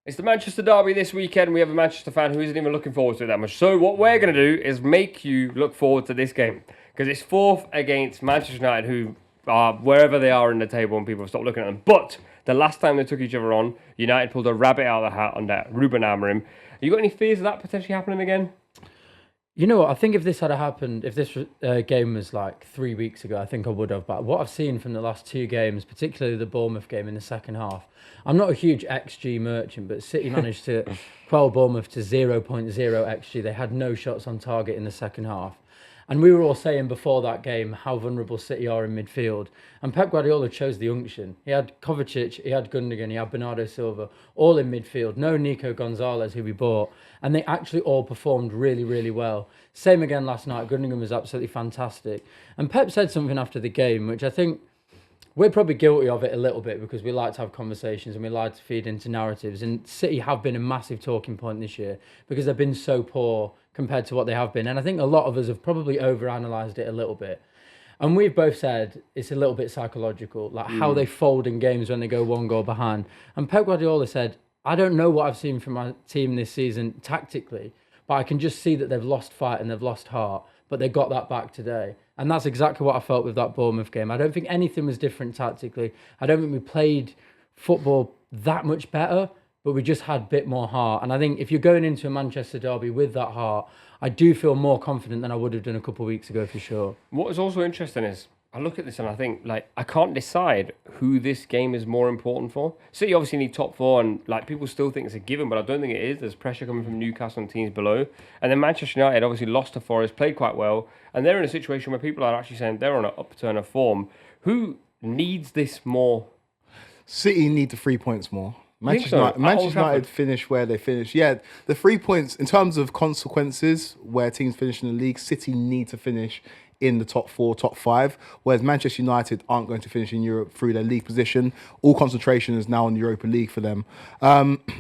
It's the Manchester derby this weekend. We have a Manchester fan who isn't even looking forward to it that much. So what we're going to do is make you look forward to this game. Because it's fourth against Manchester United, who are wherever they are in the table and people have stopped looking at them. But the last time they took each other on, United pulled a rabbit out of the hat under Ruben Amorim. You got any fears of that potentially happening again? You know what? I think if this had happened, if this game was like 3 weeks ago, I think I would have. But what I've seen from the last two games, particularly the Bournemouth game in the second half, I'm not a huge XG merchant, but City managed to quell Bournemouth to 0.0 XG. They had no shots on target in the second half. And we were all saying before that game how vulnerable City are in midfield. And Pep Guardiola chose the unction. He had Kovacic, he had Gundogan, he had Bernardo Silva, all in midfield. No Nico Gonzalez, who we bought. And they actually all performed really, really well. Same again last night. Gundogan was absolutely fantastic. And Pep said something after the game, which I think we're probably guilty of it a little bit because we like to have conversations and we like to feed into narratives. And City have been a massive talking point this year because they've been so poor compared to what they have been. And I think a lot of us have probably overanalyzed it a little bit. And we've both said it's a little bit psychological, like how they fold in games when they go one goal behind. And Pep Guardiola said, I don't know what I've seen from my team this season tactically, but I can just see that they've lost fight and they've lost heart, but they got that back today. And that's exactly what I felt with that Bournemouth game. I don't think anything was different tactically. I don't think we played football that much better, but we just had a bit more heart. And I think if you're going into a Manchester derby with that heart, I do feel more confident than I would have done a couple of weeks ago for sure. What is also interesting is I look at this and I think, I can't decide who this game is more important for. City obviously need top four, and people still think it's a given, but I don't think it is. There's pressure coming from Newcastle and teams below. And then Manchester United obviously lost to Forest, played quite well, and they're in a situation where people are actually saying they're on an upturn of form. Who needs this more? City need the 3 points more. Manchester so? United finish where they finish. Yeah, the 3 points, in terms of consequences, where teams finish in the league, City need to finish in the top four, top five, whereas Manchester United aren't going to finish in Europe through their league position. All concentration is now on the Europa League for them.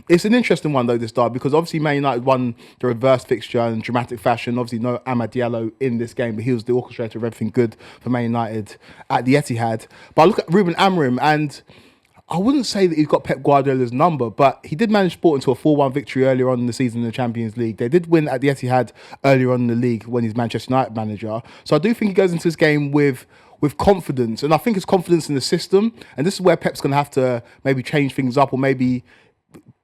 It's an interesting one, though, this derby, because obviously Man United won the reverse fixture in dramatic fashion. Obviously, no Amad Diallo in this game, but he was the orchestrator of everything good for Man United at the Etihad. But I look at Ruben Amorim, and I wouldn't say that he's got Pep Guardiola's number, but he did manage Sport into a 4-1 victory earlier on in the season in the Champions League. They did win at the Etihad earlier on in the league when he's Manchester United manager. So I do think he goes into this game with confidence, and I think it's confidence in the system. And this is where Pep's going to have to maybe change things up, or maybe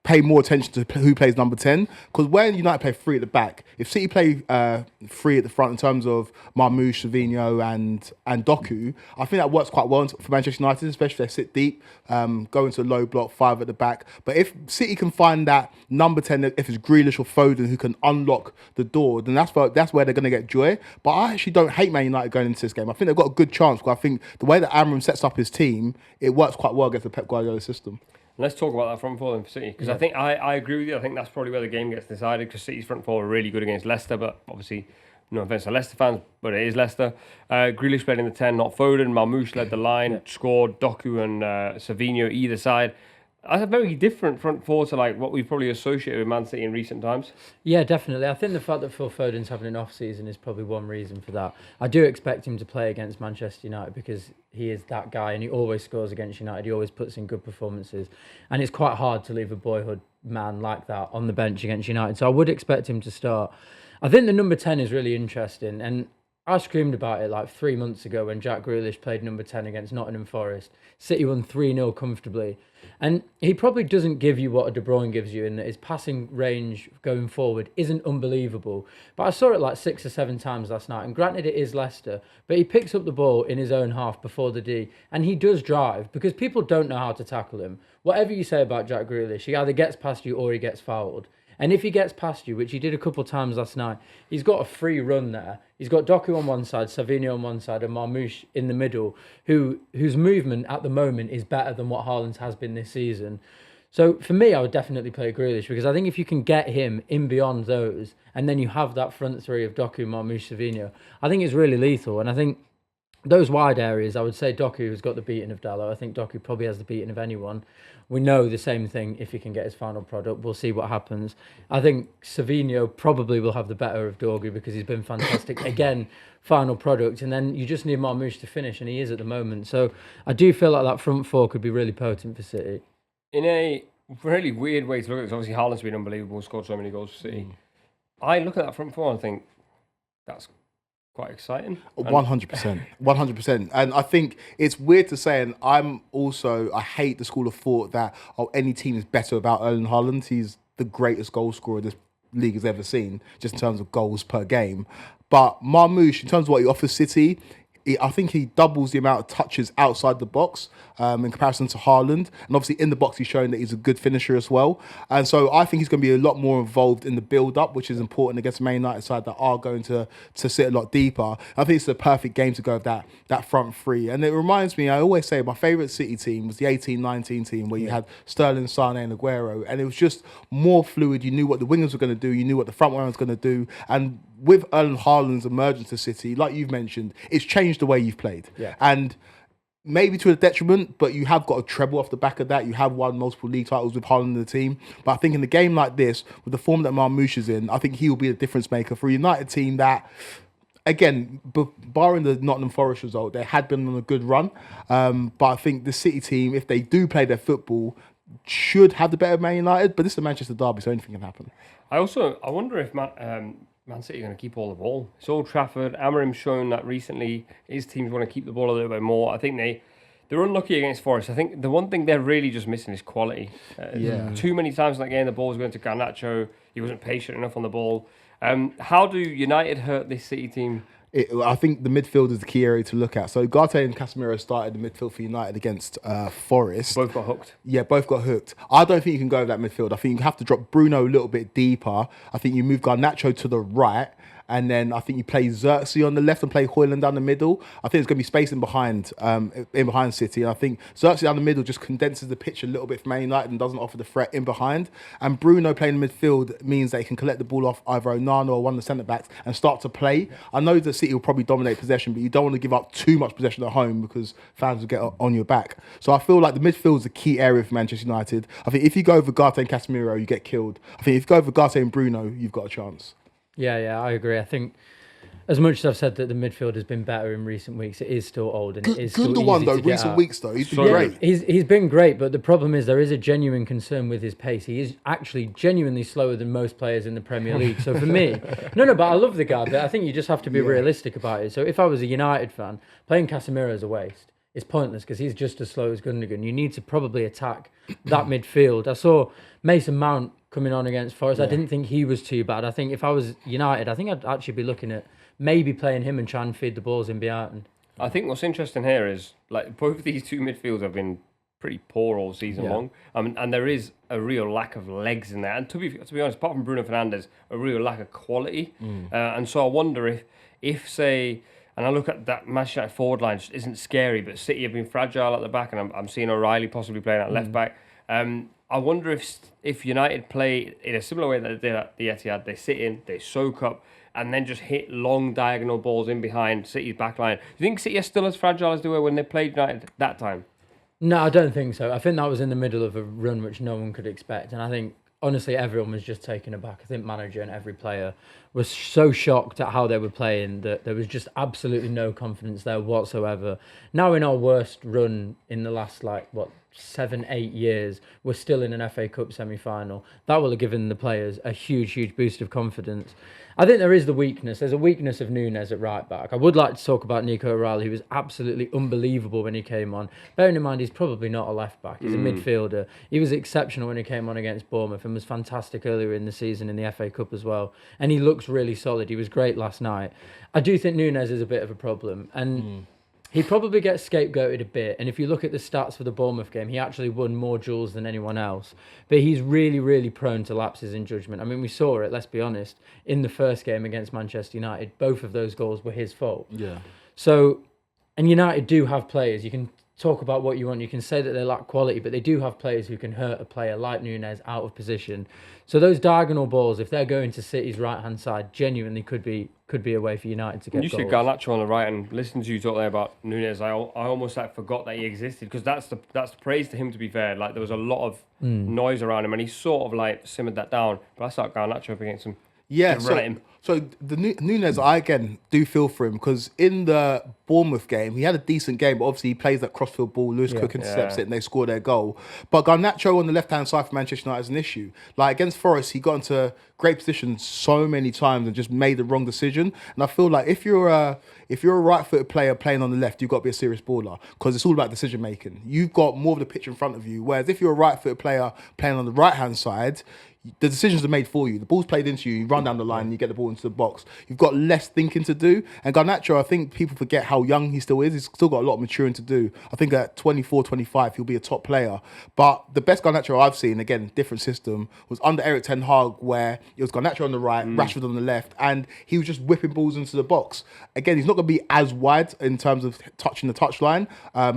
pay more attention to who plays number 10. Because when United play three at the back, if City play three at the front in terms of Marmoush, Savinho and Doku, I think that works quite well for Manchester United, especially if they sit deep, go into a low block, five at the back. But if City can find that number 10, if it's Grealish or Foden who can unlock the door, then that's where they're going to get joy. But I actually don't hate Man United going into this game. I think they've got a good chance, because I think the way that Amorim sets up his team, it works quite well against the Pep Guardiola system. Let's talk about that front four then for City, because I think I agree with you. I think that's probably where the game gets decided, because City's front four are really good against Leicester, but obviously, no offence to Leicester fans, but it is Leicester. Grealish played in the 10, not Foden. Marmoush led the line, scored. Doku and Savinho either side. That's a very different front four to what we've probably associated with Man City in recent times. Yeah, definitely. I think the fact that Phil Foden's having an off-season is probably one reason for that. I do expect him to play against Manchester United because he is that guy and he always scores against United. He always puts in good performances. And it's quite hard to leave a boyhood man like that on the bench against United. So I would expect him to start. I think the number 10 is really interesting. And I screamed about it 3 months ago when Jack Grealish played number 10 against Nottingham Forest. City won 3-0 comfortably. And he probably doesn't give you what a De Bruyne gives you in that his passing range going forward isn't unbelievable. But I saw it 6 or 7 times last night. And granted, it is Leicester. But he picks up the ball in his own half before the D. And he does drive because people don't know how to tackle him. Whatever you say about Jack Grealish, he either gets past you or he gets fouled. And if he gets past you, which he did a couple of times last night, he's got a free run there. He's got Doku on one side, Savinho on one side, and Marmoush in the middle, whose movement at the moment is better than what Haaland has been this season. So for me, I would definitely play Grealish, because I think if you can get him in beyond those, and then you have that front three of Doku, Marmoush, Savinho, I think it's really lethal. And I think those wide areas, I would say Doku has got the beating of Dalot. I think Doku probably has the beating of anyone. We know the same thing if he can get his final product. We'll see what happens. I think Savinho probably will have the better of Dogu because he's been fantastic. Again, final product. And then you just need Marmoush to finish, and he is at the moment. So I do feel like that front four could be really potent for City. In a really weird way to look at this. Obviously, Haaland's been unbelievable, scored so many goals for City. I look at that front four and think that's quite exciting. 100%. 100%. And I think it's weird to say, and I hate the school of thought that any team is better without Erling Haaland. He's the greatest goal scorer this league has ever seen, just in terms of goals per game. But Marmoush, in terms of what he offers City, I think he doubles the amount of touches outside the box in comparison to Haaland. And obviously in the box, he's showing that he's a good finisher as well. And so I think he's going to be a lot more involved in the build-up, which is important against the Man United side that are going to sit a lot deeper. I think it's the perfect game to go with that front three. And it reminds me, I always say, my favourite City team was the 18-19 team where you had Sterling, Sane and Aguero. And it was just more fluid. You knew what the wingers were going to do. You knew what the front one was going to do. And with Erling Haaland's emergence to City, like you've mentioned, it's changed the way you've played. Yeah. And maybe to a detriment, but you have got a treble off the back of that. You have won multiple league titles with Haaland in the team. But I think in a game like this, with the form that Marmoush is in, I think he will be a difference maker for a United team that, again, barring the Nottingham Forest result, they had been on a good run. But I think the City team, if they do play their football, should have the better Man United. But this is a Manchester derby, so anything can happen. I wonder if Man City are going to keep all the ball. It's Old Trafford. Amorim's shown that recently his teams want to keep the ball a little bit more. I think they're unlucky against Forest. I think the one thing they're really just missing is quality. Too many times in that game, the ball was going to Garnacho. He wasn't patient enough on the ball. How do United hurt this City team? I think the midfield is the key area to look at. So Ugarte and Casemiro started the midfield for United against Forest. Both got hooked. Yeah, both got hooked. I don't think you can go with that midfield. I think you have to drop Bruno a little bit deeper. I think you move Garnacho to the right. And then I think you play Xerxes on the left and play Haaland down the middle. I think it's going to be space in behind City. And I think Xerxes down the middle just condenses the pitch a little bit for Man United and doesn't offer the threat in behind. And Bruno playing midfield means that he can collect the ball off either Onana or one of the centre-backs and start to play. I know that City will probably dominate possession, but you don't want to give up too much possession at home because fans will get on your back. So I feel like the midfield is a key area for Manchester United. I think if you go over Ugarte and Casemiro, you get killed. I think if you go over Ugarte and Bruno, you've got a chance. Yeah, I agree. I think as much as I've said that the midfield has been better in recent weeks, it is still old and it is still Gundogan, easy though, to get recent out. weeks, though, he's been great. He's been great, but the problem is there is a genuine concern with his pace. He is actually genuinely slower than most players in the Premier League. So for me, no, but I love the guy, but I think you just have to be realistic about it. So if I was a United fan, playing Casemiro is a waste. It's pointless because he's just as slow as Gundogan. You need to probably attack that midfield. I saw Mason Mount coming on against Forest. I didn't think he was too bad. I think if I was United, I think I'd actually be looking at maybe playing him and trying to feed the balls in behind. I think what's interesting here is like both of these two midfields have been pretty poor all season long. And there is a real lack of legs in there. And to be honest, apart from Bruno Fernandes, a real lack of quality. And so I wonder if say, and I look at that Manchester United forward line, just isn't scary, but City have been fragile at the back, and I'm seeing O'Reilly possibly playing at left back. I wonder if United play in a similar way that they did at the Etihad, they sit in, they soak up, and then just hit long diagonal balls in behind City's backline. Do you think City are still as fragile as they were when they played United that time? No, I don't think so. I think that was in the middle of a run which no one could expect, and I think honestly everyone was just taken aback. I think manager and every player was so shocked at how they were playing that there was just absolutely no confidence there whatsoever. Now in our worst run in the last 7-8 years, we're still in an FA Cup semi-final. That will have given the players a huge boost of confidence. I think there is the weakness. There's a weakness of Núñez at right back. I would like to talk about Nico O'Reilly, who was absolutely unbelievable when he came on. Bearing in mind, he's probably not a left back. He's a midfielder. He was exceptional when he came on against Bournemouth and was fantastic earlier in the season in the FA Cup as well. And he looks really solid. He was great last night. I do think Núñez is a bit of a problem. And he probably gets scapegoated a bit. And if you look at the stats for the Bournemouth game, he actually won more duels than anyone else. But he's really prone to lapses in judgment. I mean, we saw it, let's be honest, in the first game against Manchester United. Both of those goals were his fault. Yeah. So, and United do have players. You can talk about what you want. You can say that they lack quality, but they do have players who can hurt a player like Núñez out of position. So those diagonal balls, if they're going to City's right-hand side, genuinely could be a way for United to get goals. You see Garnacho on the right, and listening to you talk there about Núñez, I almost forgot that he existed, because that's the praise to him, to be fair. Like, there was a lot of noise around him, and he sort of simmered that down. But I saw Garnacho up against him. Yeah, to run at him. so the Nunes, I again do feel for him because in the Bournemouth game, he had a decent game, but obviously he plays that crossfield ball. Lewis Cook intercepts it and they score their goal. But Garnacho on the left-hand side for Manchester United is an issue. Like against Forest, he got into great positions so many times and just made the wrong decision. And I feel like if you're a right-footed player playing on the left, you've got to be a serious baller because it's all about decision making. You've got more of the pitch in front of you. Whereas if you're a right-footed player playing on the right-hand side, the decisions are made for you. The ball's played into you. You run down the line, and you get the ball into the box. You've got less thinking to do. And Garnacho, I think people forget how young he still is. He's still got a lot of maturing to do. I think at 24, 25, he'll be a top player. But the best Garnacho I've seen, again, different system, was under Eric Ten Hag, where it was Garnacho on the right, Rashford on the left, and he was just whipping balls into the box. Again, he's not going to be as wide in terms of touching the touchline,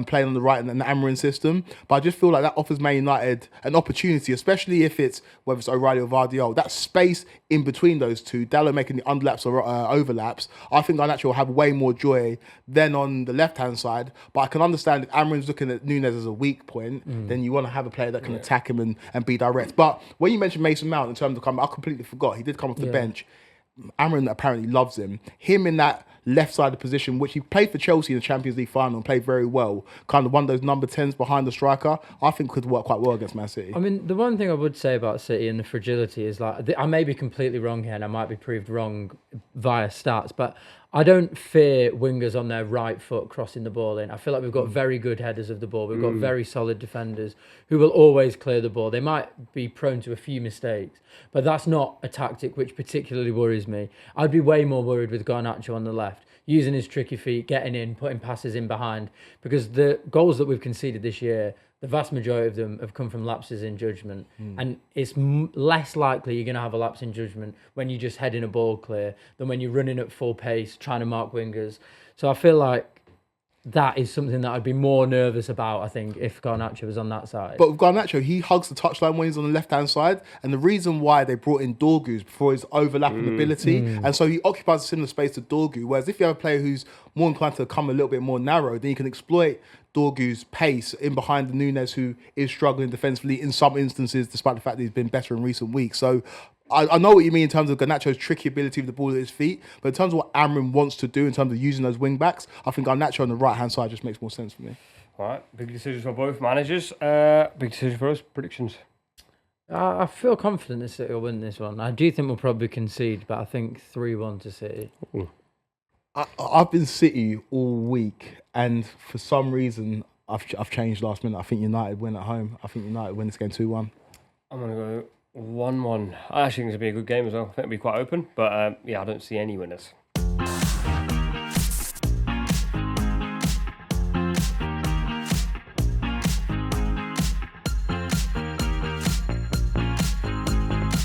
playing on the right in the Amorim system. But I just feel like that offers Man United an opportunity, especially if it's, whether it's O'Reilly or Guardiola, that space in between those two, Dallo making the underlaps or overlaps, I think Garnacho will have way more joy than on the left-hand side. But I can understand if Amorim's looking at Nunes as a weak point, then you want to have a player that can attack him and be direct. But when you mentioned Mason Mount in terms of coming, I completely forgot. He did come off the bench. Amorim apparently loves him. Him in that left-sided position, which he played for Chelsea in the Champions League final and played very well, kind of one of those number 10s behind the striker, I think could work quite well against Man City. I mean, the one thing I would say about City and the fragility is, like, I may be completely wrong here and I might be proved wrong via stats, but I don't fear wingers on their right foot crossing the ball in. I feel like we've got very good headers of the ball. We've got very solid defenders who will always clear the ball. They might be prone to a few mistakes, but that's not a tactic which particularly worries me. I'd be way more worried with Garnacho on the left, using his tricky feet, getting in, putting passes in behind, because the goals that we've conceded this year, the vast majority of them have come from lapses in judgment. And it's less likely you're going to have a lapse in judgment when you're just heading a ball clear than when you're running at full pace, trying to mark wingers. So I feel like that is something that I'd be more nervous about, I think, if Garnacho was on that side. But with Garnacho, he hugs the touchline when he's on the left-hand side. And the reason why they brought in Dorgu is for his overlapping ability. And so he occupies a similar space to Dorgu. Whereas if you have a player who's more inclined to come a little bit more narrow, then you can exploit Dorgu's pace in behind the Nunes, who is struggling defensively in some instances, despite the fact that he's been better in recent weeks. So I know what you mean in terms of Garnacho's tricky ability with the ball at his feet, but in terms of what Amorim wants to do in terms of using those wing backs, I think Garnacho on the right-hand side just makes more sense for me. All right, big decisions for both managers. Big decision for us. Predictions. I feel confident that City will win this one. I do think we'll probably concede, but I think 3-1 to City. I've been City all week, and for some reason, I've changed last minute. I think United win at home. I think United win this game 2-1. I'm going to go 1-1. I actually think it's going to be a good game as well. I think it'll be quite open, but I don't see any winners.